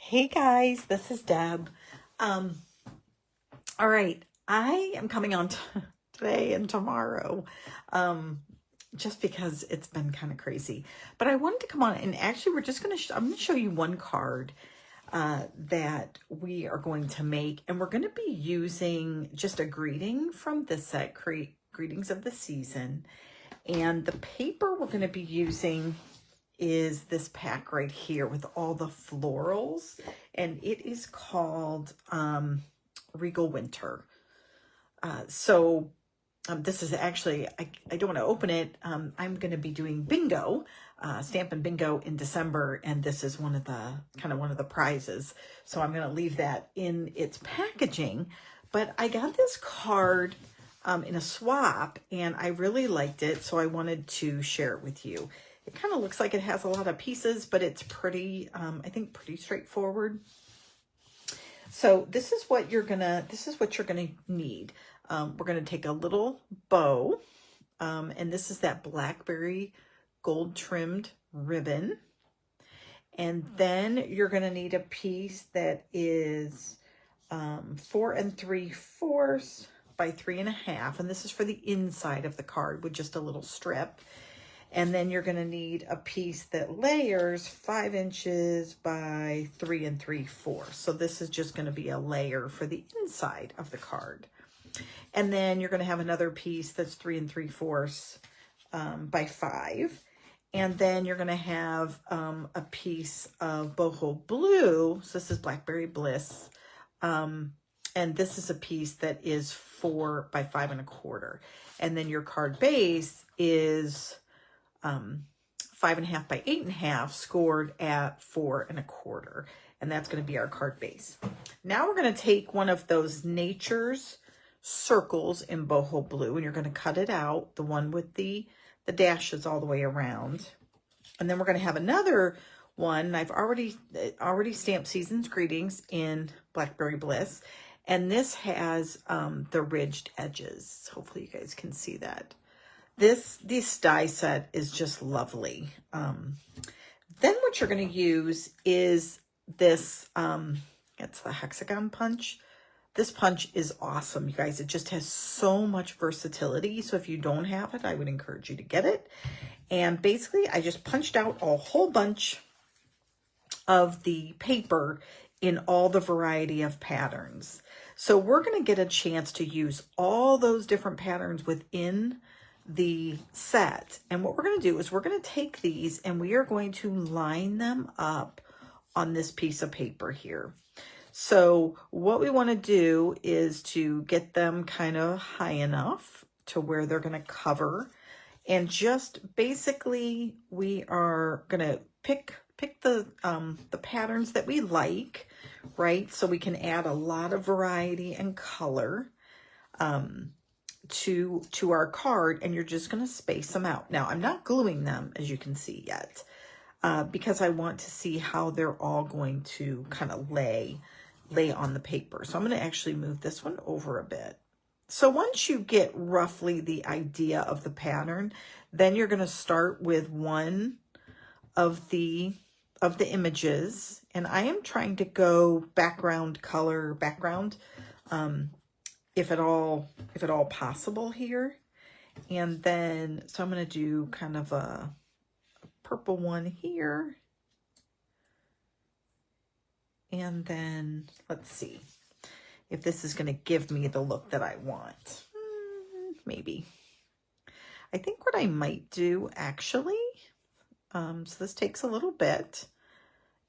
Hey guys, this is Deb. All right, I am coming on today and tomorrow, just because it's been kind of crazy. But I wanted to come on and actually, we're just I'm gonna show you one card that we are going to make, and we're going to be using just a greeting from this set, Greetings of the Season, and the paper we're going to be using is this pack right here with all the florals, and it is called Regal Winter. This is actually, I don't want to open it. I'm going to be doing bingo, Stampin' Bingo in December, and this is one of the prizes. So I'm going to leave that in its packaging. But I got this card in a swap, and I really liked it, so I wanted to share it with you. It kind of looks like it has a lot of pieces, but it's pretty, I think pretty straightforward. So this is what you're gonna need. We're gonna take a little bow, and this is that blackberry gold trimmed ribbon. And then you're gonna need a piece that is 4 3/4 by 3 1/2, and this is for the inside of the card with just a little strip. And then you're going to need a piece that layers 5 inches by 3 3/4. So this is just going to be a layer for the inside of the card. And then you're going to have another piece that's 3 3/4 by 5. And then you're going to have a piece of boho blue. So this is Blackberry Bliss. And this is a piece that is 4 by 5 1/4. And then your card base is 5 1/2 by 8 1/2, scored at 4 1/4. And that's going to be our card base. Now we're going to take one of those Nature's circles in boho blue, and you're going to cut it out, the one with the dashes all the way around. And then we're going to have another one. I've already stamped Season's Greetings in Blackberry Bliss, and this has the ridged edges. Hopefully you guys can see that. This die set is just lovely. Then what you're going to use is this, it's the Hexagon Punch. This punch is awesome, you guys. It just has so much versatility. So if you don't have it, I would encourage you to get it. And basically, I just punched out a whole bunch of the paper in all the variety of patterns. So we're going to get a chance to use all those different patterns within the set. And what we're going to do is we're going to take these and we are going to line them up on this piece of paper here. So what we want to do is to get them kind of high enough to where they're going to cover, and just basically we are going to pick the patterns that we like, right? So we can add a lot of variety and color to our card, and you're just going to space them out. Now, I'm not gluing them, as you can see yet, because I want to see how they're all going to kind of lay on the paper. So I'm going to actually move this one over a bit. So once you get roughly the idea of the pattern, then you're going to start with one of the images, and I am trying to go background color, if at all possible here. And then, so I'm going to do kind of a purple one here. And then let's see if this is going to give me the look that I want. Maybe. I think what I might do actually, so this takes a little bit,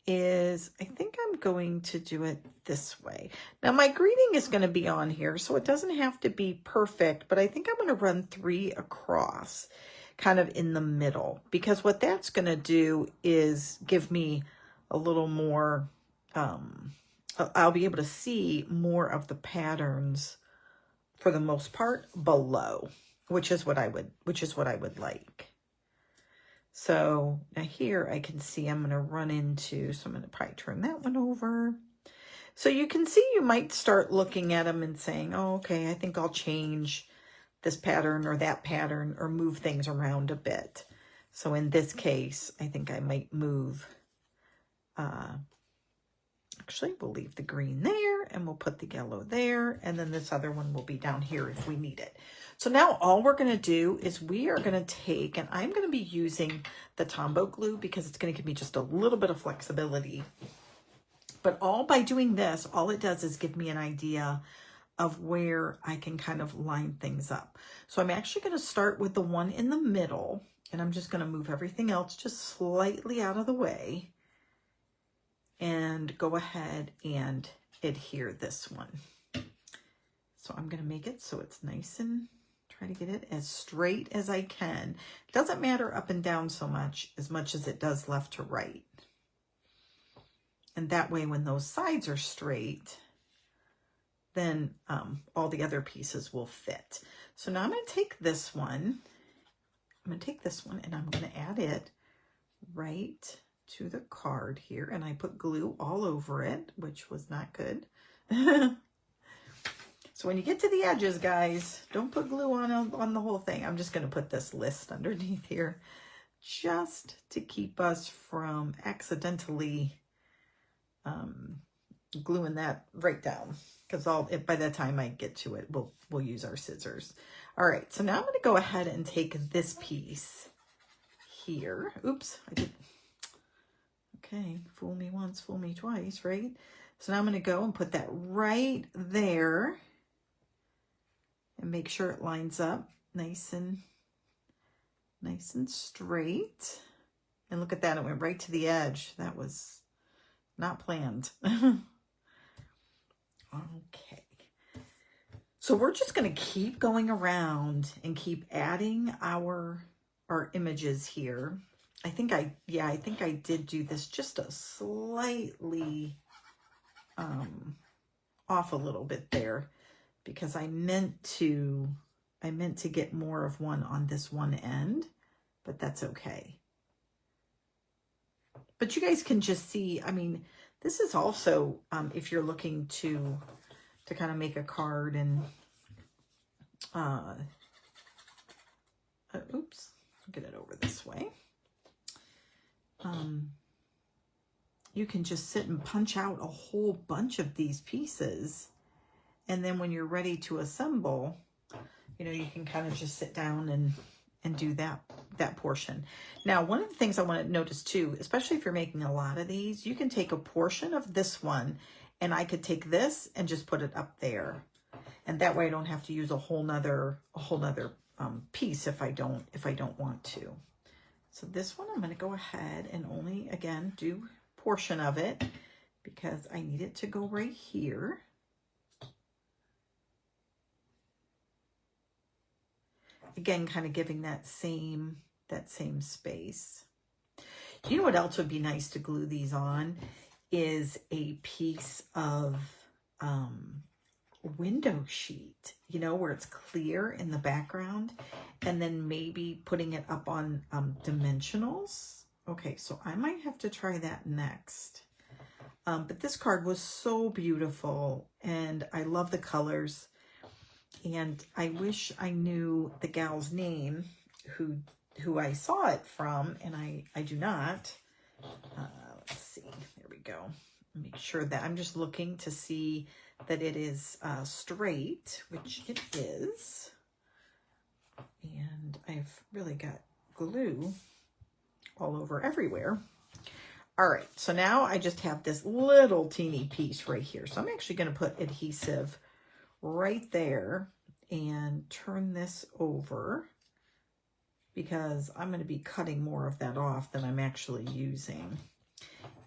is I think I'm going to do it this way. Now my greeting is going to be on here, so it doesn't have to be perfect, but I think I'm going to run 3 across kind of in the middle, because what that's going to do is give me a little more, I'll be able to see more of the patterns for the most part below, which is what I would like. So now here I can see I'm going to run into, so I'm going to probably turn that one over. So you can see you might start looking at them and saying, oh, okay, I think I'll change this pattern or that pattern or move things around a bit. So in this case, I think I might move actually, we'll leave the green there and we'll put the yellow there. And then this other one will be down here if we need it. So now all we're going to do is we are going to take, and I'm going to be using the Tombow glue because it's going to give me just a little bit of flexibility. But all by doing this, all it does is give me an idea of where I can kind of line things up. So I'm actually going to start with the one in the middle, and I'm just going to move everything else just slightly out of the way and go ahead and adhere this one. So I'm going to make it so it's nice and try to get it as straight as I can. It doesn't matter up and down so much as it does left to right. And that way, when those sides are straight, then all the other pieces will fit. So now I'm going to take this one. I'm going to take this one and I'm going to add it right to the card here. And I put glue all over it, which was not good. So when you get to the edges, guys, don't put glue on the whole thing. I'm just going to put this list underneath here just to keep us from accidentally gluing that right down, because by the time I get to it, we'll use our scissors. All right, so now I'm going to go ahead and take this piece here. Oops, I did. Okay, fool me once, fool me twice, right? So now I'm going to go and put that right there and make sure it lines up nice and straight. And look at that, it went right to the edge. That was not planned. Okay. So we're just going to keep going around and keep adding our images here. I think I did do this just a slightly off a little bit there, because I meant to get more of one on this one end, but that's okay. But you guys can just see, I mean, this is also, if you're looking to kind of make a card and, oops, get it over this way. You can just sit and punch out a whole bunch of these pieces. And then when you're ready to assemble, you know, you can kind of just sit down and do that portion. Now, one of the things I want to notice too, especially if you're making a lot of these, you can take a portion of this one, and I could take this and just put it up there. And that way I don't have to use a whole nother piece if I don't want to. So this one, I'm going to go ahead and only, again, do a portion of it because I need it to go right here. Again, kind of giving that same space. You know what else would be nice to glue these on is a piece of window sheet, you know, where it's clear in the background, and then maybe putting it up on dimensionals. Okay, so I might have to try that next. But this card was so beautiful, and I love the colors. And I wish I knew the gal's name who I saw it from, and I do not. Let's see. There we go. Make sure that I'm just looking to see that it is straight, which it is. And I've really got glue all over everywhere. All right, so now I just have this little teeny piece right here. So I'm actually going to put adhesive right there and turn this over because I'm going to be cutting more of that off than I'm actually using.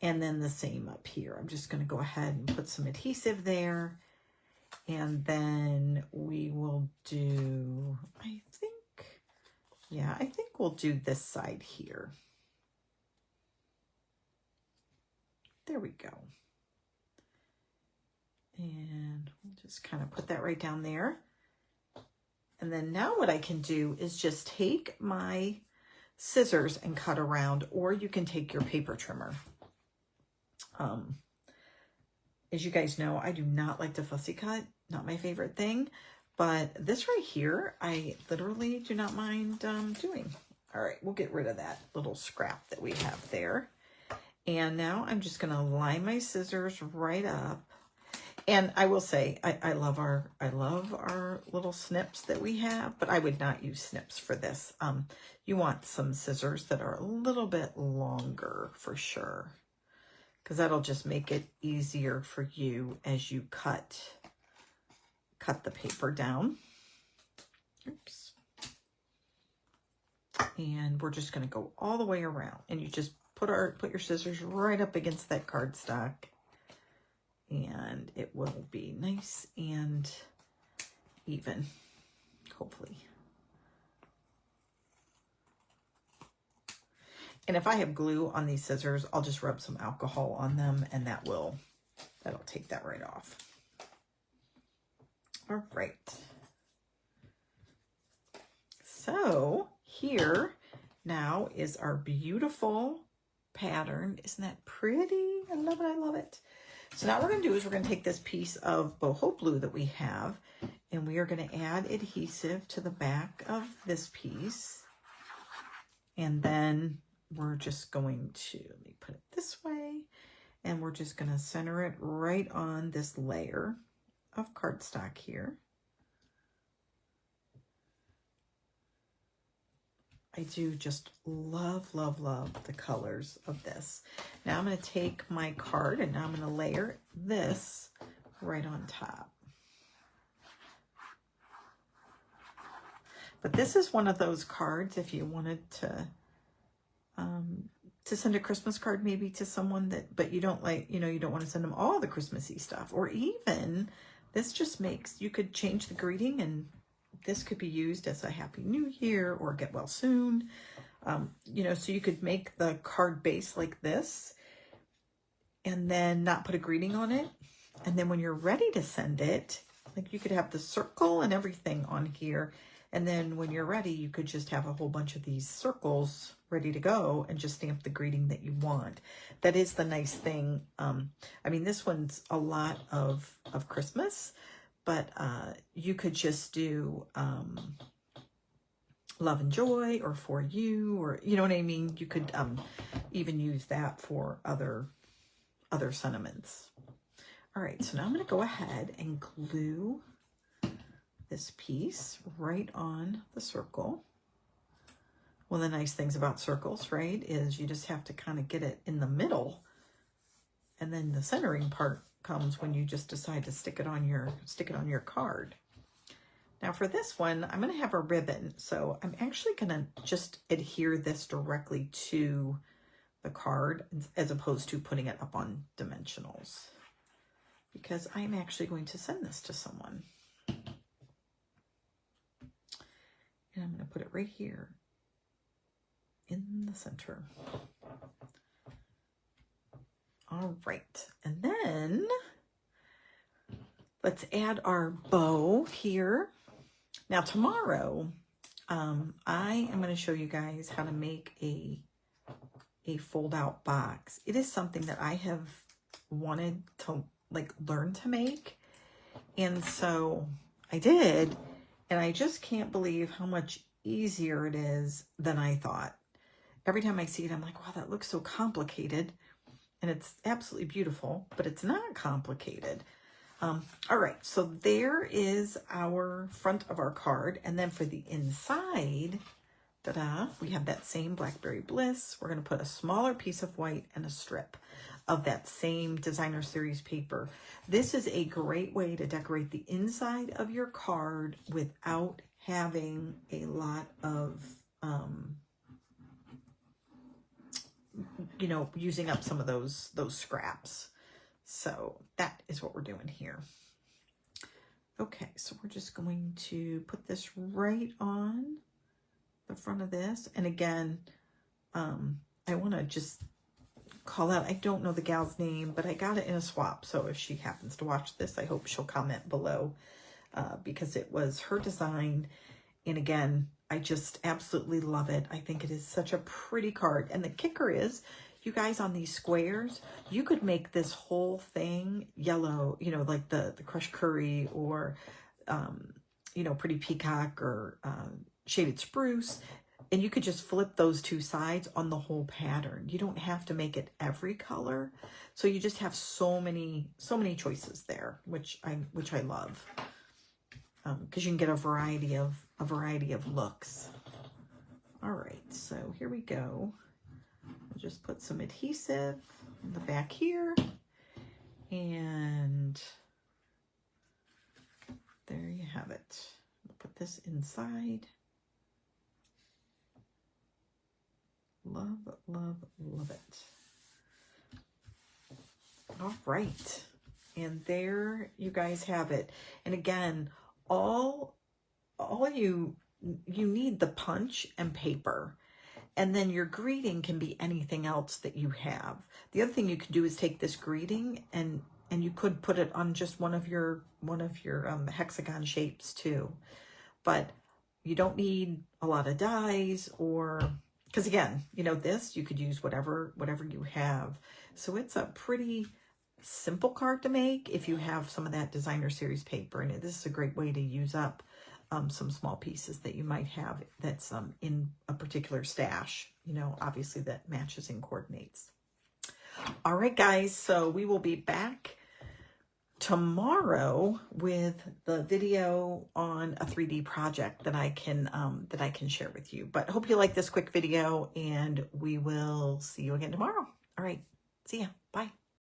And then the same up here. I'm just going to go ahead and put some adhesive there. And then we will do, I think we'll do this side here. There we go. And we'll just kind of put that right down there. And then now what I can do is just take my scissors and cut around, or you can take your paper trimmer. As you guys know, I do not like to fussy cut, not my favorite thing, but this right here, I literally do not mind doing. All right, we'll get rid of that little scrap that we have there. And now I'm just going to line my scissors right up. And I will say, I love our little snips that we have, but I would not use snips for this. You want some scissors that are a little bit longer for sure, because that'll just make it easier for you as you cut the paper down. Oops. And we're just going to go all the way around, and you just put your scissors right up against that cardstock, and it will be nice and even, hopefully. And if I have glue on these scissors, I'll just rub some alcohol on them, and that'll take that right off. All right. So here now is our beautiful pattern. Isn't that pretty? I love it. I love it. So now what we're going to do is we're going to take this piece of boho blue that we have, and we are going to add adhesive to the back of this piece. And then we're just going to, let me put it this way, and we're just going to center it right on this layer of cardstock here. I do just love, love, love the colors of this. Now I'm going to take my card, and now I'm going to layer this right on top. But this is one of those cards, if you wanted to send a Christmas card maybe to someone that, but you don't like, you don't want to send them all the Christmassy stuff. Or even, this just makes, you could change the greeting, and this could be used as a Happy New Year or get well soon. So you could make the card base like this and then not put a greeting on it. And then when you're ready to send it, like you could have the circle and everything on here. And then when you're ready, you could just have a whole bunch of these circles ready to go and just stamp the greeting that you want. That is the nice thing. This one's a lot of Christmas, but you could just do love and joy, or for you, or you know what I mean? You could even use that for other sentiments. All right, so now I'm going to go ahead and glue this piece right on the circle. One of the nice things about circles, right, is you just have to kind of get it in the middle, and then the centering part comes when you just decide to stick it on your card. Now for this one, I'm going to have a ribbon, so I'm actually going to just adhere this directly to the card as opposed to putting it up on dimensionals, because I'm actually going to send this to someone. And I'm going to put it right here in the center. All right, and then let's add our bow here. Now tomorrow, I am going to show you guys how to make a fold-out box. It is something that I have wanted to learn to make, and so I did, and I just can't believe how much easier it is than I thought. Every time I see it, I'm like, wow, that looks so complicated. And it's absolutely beautiful, but it's not complicated. All right, so there is our front of our card. And then for the inside, ta-da, we have that same Blackberry Bliss. We're going to put a smaller piece of white and a strip of that same designer series paper. This is a great way to decorate the inside of your card without having a lot of using up some of those scraps. So that is what we're doing here. Okay, so we're just going to put this right on the front of this. And again, I want to just call out, I don't know the gal's name, but I got it in a swap. So if she happens to watch this, I hope she'll comment below because it was her design. And again, I just absolutely love it. I think it is such a pretty card. And the kicker is, you guys, on these squares, you could make this whole thing yellow, like the crushed curry, or, pretty peacock, or shaded spruce. And you could just flip those two sides on the whole pattern. You don't have to make it every color. So you just have so many choices there, which I love. Because you can get a variety of looks. All right, so here we go. I'll just put some adhesive in the back here. And there you have it. I'll put this inside. Love, love, love it. All right. And there you guys have it. And again, all you need the punch and paper. And then your greeting can be anything else that you have. The other thing you could do is take this greeting and you could put it on just one of your hexagon shapes too. But you don't need a lot of dies, or because again, you know, this you could use whatever you have. So it's a pretty simple card to make if you have some of that designer series paper, and this is a great way to use up some small pieces that you might have that's in a particular stash, you know, obviously that matches and coordinates. All right, guys, so we will be back tomorrow with the video on a 3D project that I can share with you. But hope you like this quick video, and we will see you again tomorrow. All right, see ya. Bye.